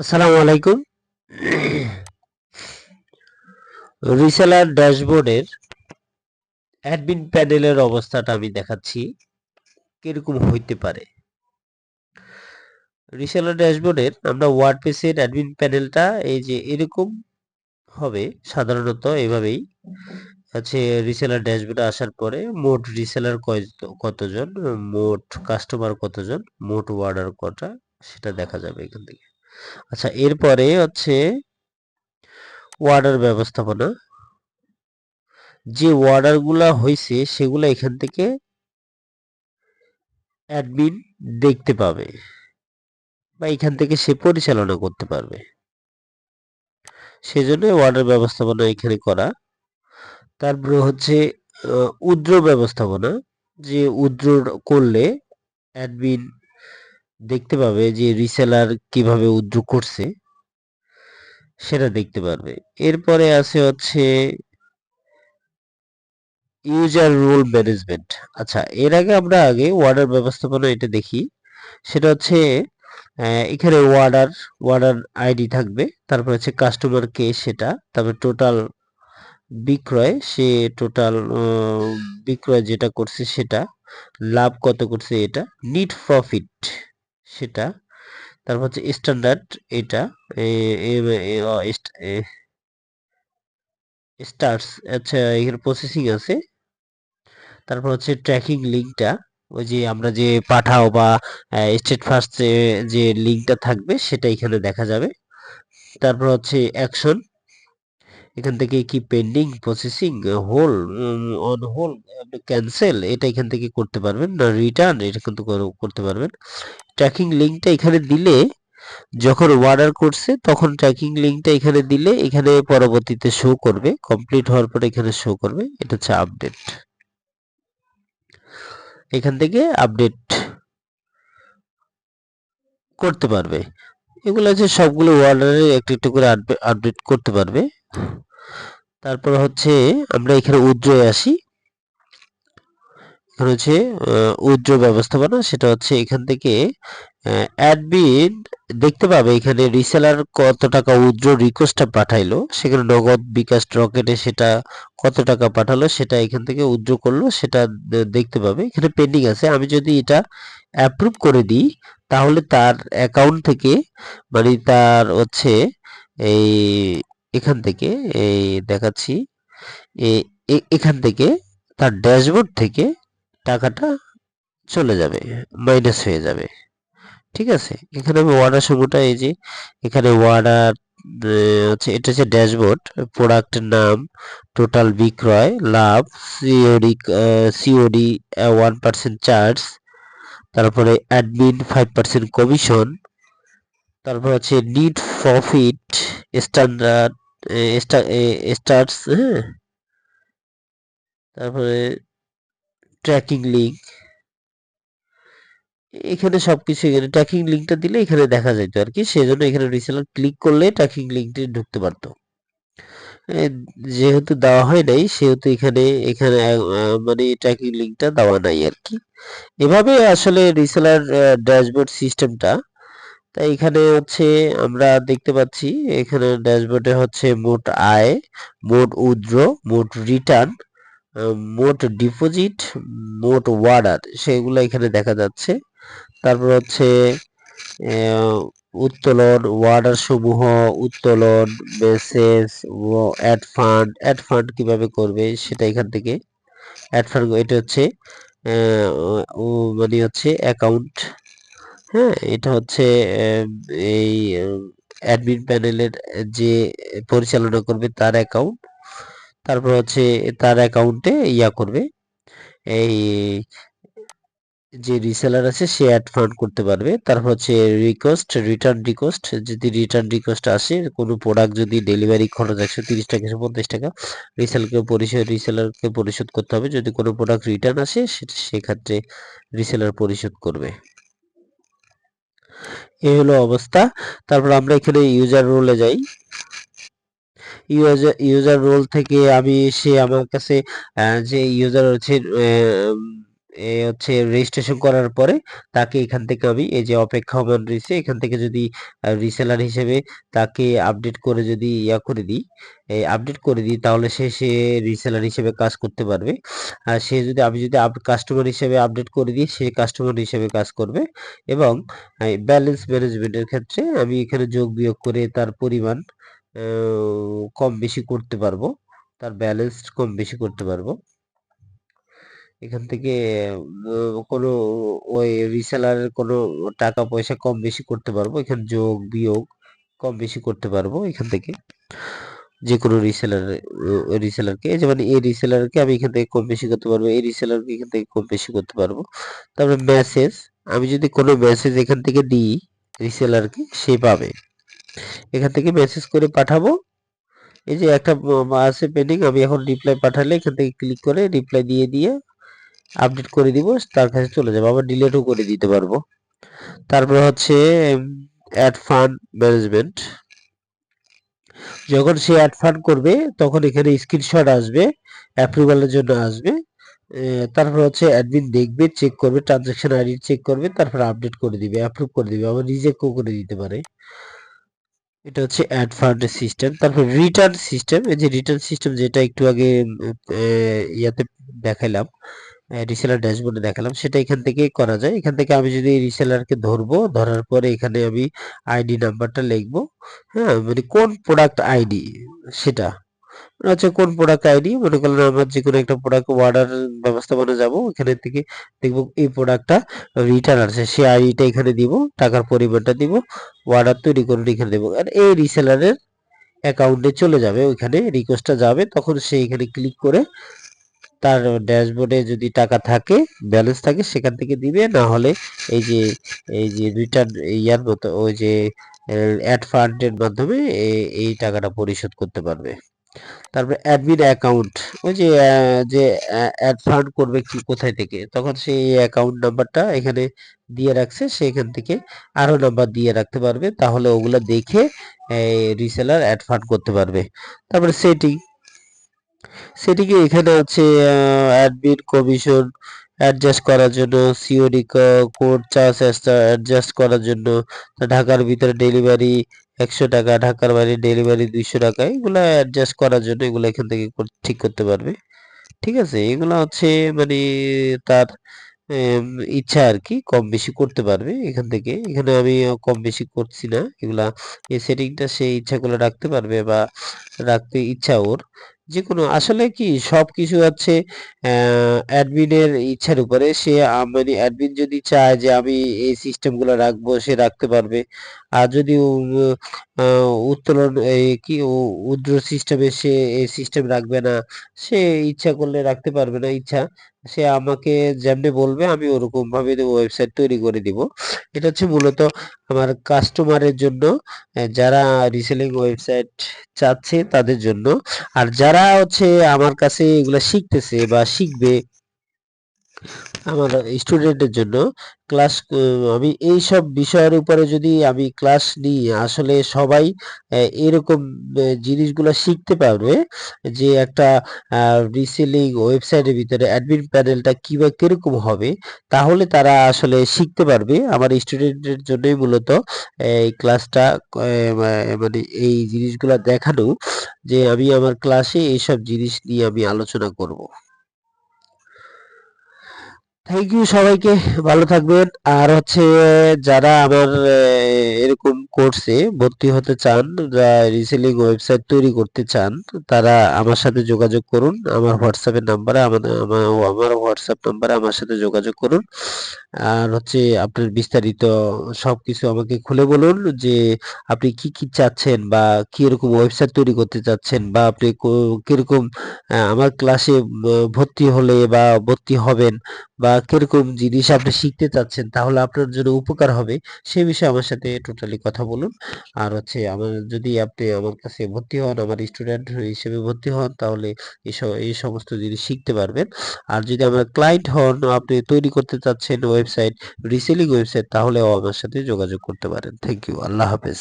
আসসালামু আলাইকুম। Reseller ড্যাশবোর্ডের admin প্যানেলের অবস্থাটা আমি দেখাচ্ছি কিরকম হইতে পারে। রিসেলার ড্যাশবোর্ডের আমরা ওয়ার্ডপ্রেসের অ্যাডমিন প্যানেলটা এই যে এরকম হবে, সাধারণত এভাবেই আছে। রিসেলার ড্যাশবোর্ডে আসার পরে মোট রিসেলার কতজন, মোট কাস্টমার কতজন, মোট অর্ডার কটা, সেটা দেখা যাবে এখান থেকে। আচ্ছা, এরপরে হচ্ছে অর্ডার ব্যবস্থাপনা। যে অর্ডারগুলা হয়েছে সেগুলা এখান থেকে অ্যাডমিন দেখতে পাবে বা এখান থেকে সে পরিচালনা করতে পারবে। সেজন্য অর্ডার ব্যবস্থাপনা এখানে করা। তারপরে হচ্ছে উইথড্র ব্যবস্থাপনা। যে উইথড্র করলে অ্যাডমিন দেখতে পাবে যে রিসেলার কিভাবে উইথড্র করছে, সেটা দেখতে পারবে। এরপরে আছে হচ্ছে ইউজার রোল ম্যানেজমেন্ট। আচ্ছা, এর আগে আমরা অর্ডার ব্যবস্থাপনা এটা দেখি। সেটা হচ্ছে এখানে অর্ডার আইডি থাকবে, তারপর হচ্ছে কাস্টমার কে সেটা, তারপর টোটাল বিক্রয়, সে টোটাল বিক্রয় যেটা করছে সেটা, লাভ কত করছে এটা, নিট প্রফিট সেটা, তারপর হচ্ছে স্ট্যান্ডার্ড এটা, স্টার্স। আচ্ছা, এখানে প্রসেসিং আছে। তারপর হচ্ছে ট্র্যাকিং লিঙ্কটা, ওই যে আমরা যে পাঠাও বা স্টেট ফার্স্ট যে লিঙ্কটা থাকবে সেটা এখানে দেখা যাবে। তারপর হচ্ছে অ্যাকশন, এখান থেকে কি pending, processing, hold, on hold, cancel, এটা এখান থেকে করতে পারবেন না, রিটার্ন এটা কিন্তু করতে পারবেন। ট্র্যাকিং লিঙ্কটা এখানে দিলে, যখন অর্ডার করছে তখন ট্র্যাকিং লিঙ্কটা এখানে দিলে এখানে পরবর্তীতে শো করবে, কমপ্লিট হওয়ার পরে এখানে শো করবে। এটা হচ্ছে আপডেট, এখান থেকে আপডেট করতে পারবে। এগুলো হচ্ছে সবগুলো অর্ডারে একটু একটু করে আপডেট করতে পারবে। তারপর হচ্ছে আমরা এখানে উইথড্রয়ে আসি। এখানে হচ্ছে উইথড্র ব্যবস্থাপনা, সেটা হচ্ছে এখান থেকে অ্যাডমিন দেখতে পাবে এখানে রিসেলার কত টাকা উইথড্র রিকোয়েস্টটা পাঠাইলো, সেখানে নগদ, বিকাশ, রকেটে সেটা কত টাকা পাঠালো, সেটা এখান থেকে উইথড্র করলো সেটা দেখতে পাবে। এখানে পেন্ডিং আছে, আমি যদি এটা অ্যাপ্রুভ করে দিই তাহলে তার অ্যাকাউন্ট থেকে, মানে তার হচ্ছে এই এখান থেকে এই দেখাচ্ছি, এখান থেকে তার ড্যাশবোর্ড থেকে টাকাটা চলে যাবে, মাইনাস হয়ে যাবে। ঠিক আছে, এখানে আমি অর্ডার সমূহটা এই যে এখানে অর্ডার হচ্ছে, এটা হচ্ছে ড্যাশবোর্ড, প্রোডাক্টের নাম, টোটাল বিক্রয়, লাভ, সিওডি, সিওডি 1% চার্জ, তারপরে অ্যাডমিন 5% কমিশন, তারপর হচ্ছে নিট প্রফিট, স্ট্যান্ডার্ড, স্টার্টস, হ্যাঁ, তারপরে ট্র্যাকিং লিঙ্ক, এখানে সবকিছু, এখানে ট্র্যাকিং লিঙ্কটা দিলে এখানে দেখা যেত আর কি। সেজন্য এখানে রিসেলার ক্লিক করলে ট্র্যাকিং লিঙ্কটি ঢুকতে পারতো। এ, যেহেতু দেওয়া হয় নাই সেহেতু এখানে এখানে মানে ট্র্যাকিং লিঙ্কটা দেওয়া নাই আর কি। এভাবে আসলে রিসেলার ড্যাশবোর্ড সিস্টেমটা। তাই এখানে হচ্ছে আমরা দেখতে পাচ্ছি, এখানে ড্যাশবোর্ডে হচ্ছে মোট আয়, মোট উইথড্র, মোট রিটার্ন, মোট ডিপোজিট, মোট অর্ডার, সেগুলো এখানে দেখা যাচ্ছে। তারপর হচ্ছে আহ, উত্তোলন, অর্ডার সমূহ, উত্তোলন, মেসেজ, অ্যাড ফান্ড কিভাবে করবে সেটা এখান থেকে অ্যাড ফান্ড, এটা হচ্ছে মানে হচ্ছে অ্যাকাউন্ট। হ্যাঁ, এটা হচ্ছে এই অ্যাডমিন প্যানেলের যে পরিচালনা করবে তার অ্যাকাউন্ট। তারপর হচ্ছে তার অ্যাকাউন্টে করবে, এই যে রিসেলার আছে সে অ্যাড ফান্ড করতে পারবে। তারপর হচ্ছে রিটার্ন রিকোয়েস্ট, যদি রিটার্ন রিকোয়েস্ট আসে, কোনো প্রোডাক্ট যদি ডেলিভারি খরচ 130 টাকা, 150 টাকা রিসেলারকে পরিশোধ করতে হবে। যদি কোনো প্রোডাক্ট রিটার্ন আসে সেক্ষেত্রে রিসেলার পরিশোধ করবে। এই হলো অবস্থা। তারপর আমরা এখানে ইউজার রোলে যাই। ইউজার রোল থেকে আমি, সে আমার কাছে যে ইউজার হচ্ছে হচ্ছে রেজিস্ট্রেশন করার পরে তাকে এখান থেকে আমি এই যে অপেক্ষমান রয়েছে এখান থেকে যদি রিসেলার হিসেবে তাকে আপডেট করে যদি করে দিই, আপডেট করে দিই, তাহলে সে রিসেলার হিসেবে কাজ করতে পারবে। আর সে যদি আমি যদি কাস্টমার হিসেবে আপডেট করে দিই, সে কাস্টমার হিসেবে কাজ করবে। এবং ব্যালেন্স ম্যানেজমেন্টের ক্ষেত্রে আমি এখানে যোগ বিয়োগ করে তার পরিমাণ কম বেশি করতে পারবো, তার ব্যালেন্স কম বেশি করতে পারবো। এখান থেকে কোনো ওই রিসেলারের কোনো টাকা পয়সা কম বেশি করতে পারবো, এখানে যোগ বিয়োগ কম বেশি করতে পারবো এখান থেকে যে কোনো রিসেলারকে, যেমন এই রিসেলারকে আমি এখান থেকে কম বেশি করতে পারবো, এই রিসেলারকে এখান থেকে কম বেশি করতে পারবো। তারপরে মেসেজ, আমি যদি কোনো মেসেজ এখান থেকে দিই রিসেলারকে, সে পাবে। এখান থেকে মেসেজ করে পাঠাবো। এই যে একটা আছে পেন্ডিং, আমি এখন রিপ্লাই পাঠালে এখান থেকে ক্লিক করে রিপ্লাই দিয়ে আপডেট করে দিব, তার কাছে চলে যাবে। আবার ডিলিটও করে দিতে পারবো। তারপরে হচ্ছে অ্যাড ফান্ড ম্যানেজমেন্ট, যখন সে অ্যাড ফান্ড করবে তখন এখানে স্ক্রিনশট আসবে, অ্যাপ্রুভালের জন্য আসবে। তারপর হচ্ছে অ্যাডমিন দেখবে, চেক করবে, ট্রানজাকশন আইডি চেক করবে, তারপর আপডেট করে দিবে, অ্যাপ্রুভ করে দিবে, আবার রিজেক্টও করে দিতে পারে। এটা হচ্ছে অ্যাড ফান্ড সিস্টেম। তারপর রিটার্ন সিস্টেম, এই যে রিটার্ন সিস্টেম যেটা একটু আগে ইয়াতে দেখাইলাম, রিসেলার ড্যাশবোর্ডে দেখালাম, সেটা এখান থেকে করা যায়। এখান থেকে আমি যদি রিসেলারকে ধরবো, ধরার পরে এখানে আমি আইডি নাম্বারটা লিখবো। হ্যাঁ, মানে কোন প্রোডাক্ট আইডি সেটা হচ্ছে কোন প্রোডাক্ট আইডি, মনে করলেন আমার যে কোনো একটা প্রোডাক্ট অর্ডার ব্যবস্থাপনা যাব, এখানে থেকে দেখবো এই প্রোডাক্টটা রিটার্ন আছে, সেই আইডিটা এখানে দিব, টাকার পরিমাণটা দিব, অর্ডার তৈরি করুন এখানে দেবো, আর এই রিসেলারের অ্যাকাউন্টে চলে যাবে, ওইখানে রিকোয়েস্টটা যাবে, তখন সে এখানে ক্লিক করে তার ড্যাশবোর্ডে যদি টাকা থাকে, ব্যালেন্স থাকে, সেখান থেকে দিবে, না হলে এই যে রিটার্ন ইয়ার মতো ওই যে অ্যাড ফান্ডের মাধ্যমে এই টাকাটা পরিশোধ করতে পারবে। তারপরে অ্যাডমিন অ্যাকাউন্ট, ওই যে অ্যাড ফান্ড করবে কি কোথায় থেকে, তখন সেই অ্যাকাউন্ট নাম্বারটা এখানে দিয়ে রাখছে, সেখান থেকে আরো নাম্বার দিয়ে রাখতে পারবে, তাহলে ওগুলা দেখে রিসেলার অ্যাড ফান্ড করতে পারবে। তারপরে সেটিকে এখানে আছে অ্যাডমিন কমিশন অ্যাডজাস্ট করার জন্য, সিওডি কোড চার্জ অ্যাডজাস্ট করার জন্য, ঢাকার ভিতরে ডেলিভারি 100 টাকা, ঢাকার বাইরে ডেলিভারি 200 টাকা, এগুলা অ্যাডজাস্ট করার জন্য এগুলো এখান থেকে ঠিক করতে পারবে। ঠিক আছে, এগুলা হচ্ছে মানে তার এম, ইচ্ছা আর কি, কম বেশি করতে পারবে এখান থেকে। এখানে আমি কম বেশি করছি না এগুলা, এই সেটিংটা সে ইচ্ছা করলে রাখতে পারবে বা রাখতে ইচ্ছা ওর, যে কোনো আসলে কি সবকিছু হচ্ছে অ্যাডমিনের ইচ্ছার উপরে। সে মানে অ্যাডমিন যদি চায় যে আমি এই সিস্টেমগুলো রাখবো, সে রাখতে পারবে। আর যদি উত্তোলন উইথড্র সিস্টেমে সে এই সিস্টেম রাখবে না, সে ইচ্ছা করলে রাখতে পারবে না, সে আমাকে যেমনি বলবে আমি ওরকম ভাবে ওয়েবসাইট তৈরি করে দিব। এটা হচ্ছে মূলত আমার কাস্টমারের জন্য, যারা রিসেলিং ওয়েবসাইট চাচ্ছে তাদের জন্য। আর যারা হচ্ছে আমার কাছে এগুলা শিখতেছে বা শিখবে, আমার স্টুডেন্টের জন্য ক্লাস, আমি এই সব বিষয়ের উপরে যদি আমি ক্লাস নিই, আসলে সবাই এরকম জিনিসগুলো শিখতে পারবে, যে একটা রিসেলিং ওয়েবসাইটের ভিতরে অ্যাডমিন প্যানেলটা কিরকম হবে, তাহলে তারা আসলে শিখতে পারবে। আমার স্টুডেন্টের জন্যই মূলত এই ক্লাসটা, মানে এই জিনিসগুলো দেখানো, যে আমি আমার ক্লাসে এইসব জিনিস নিয়ে আমি আলোচনা করব। থ্যাংক ইউ সবাইকে, ভালো থাকবেন। আর হচ্ছে যারা আমার এরকম কোর্সে ভর্তি হতে চান, রিসেলিং ওয়েবসাইট তৈরি করতে চান, তারা আমার সাথে যোগাযোগ করুন। আমার হোয়াটসঅ্যাপের নাম্বারে আমার হোয়াটসঅ্যাপ নাম্বারে আমার সাথে যোগাযোগ করুন। আর হচ্ছে আপনার বিস্তারিত সবকিছু আমাকে খুলে বলুন, যে আপনি কি কি চাচ্ছেন, বা কি এরকম ওয়েবসাইট তৈরি করতে চাচ্ছেন, বা আপনি কিরকম আমার ক্লাসে ভর্তি হলে বা ভর্তি হবেন, বা কিরকম জিনিস আপনি শিখতে চাচ্ছেন, তাহলে আপনার জন্য উপকার হবে, সে বিষয়ে আমার সাথে টোটালি কথা বলুন। আর হচ্ছে যদি আপনি আমার কাছে ভর্তি হন, আমার স্টুডেন্ট হিসেবে ভর্তি হন, তাহলে এই সমস্ত জিনিস শিখতে পারবেন। আর যদি আমার ক্লায়েন্ট হন, আপনি তৈরি করতে চাচ্ছেন ওয়েবসাইট, রিসেলিং ওয়েবসাইট, তাহলেও আমার সাথে যোগাযোগ করতে পারেন। থ্যাংক ইউ, আল্লাহ হাফেজ।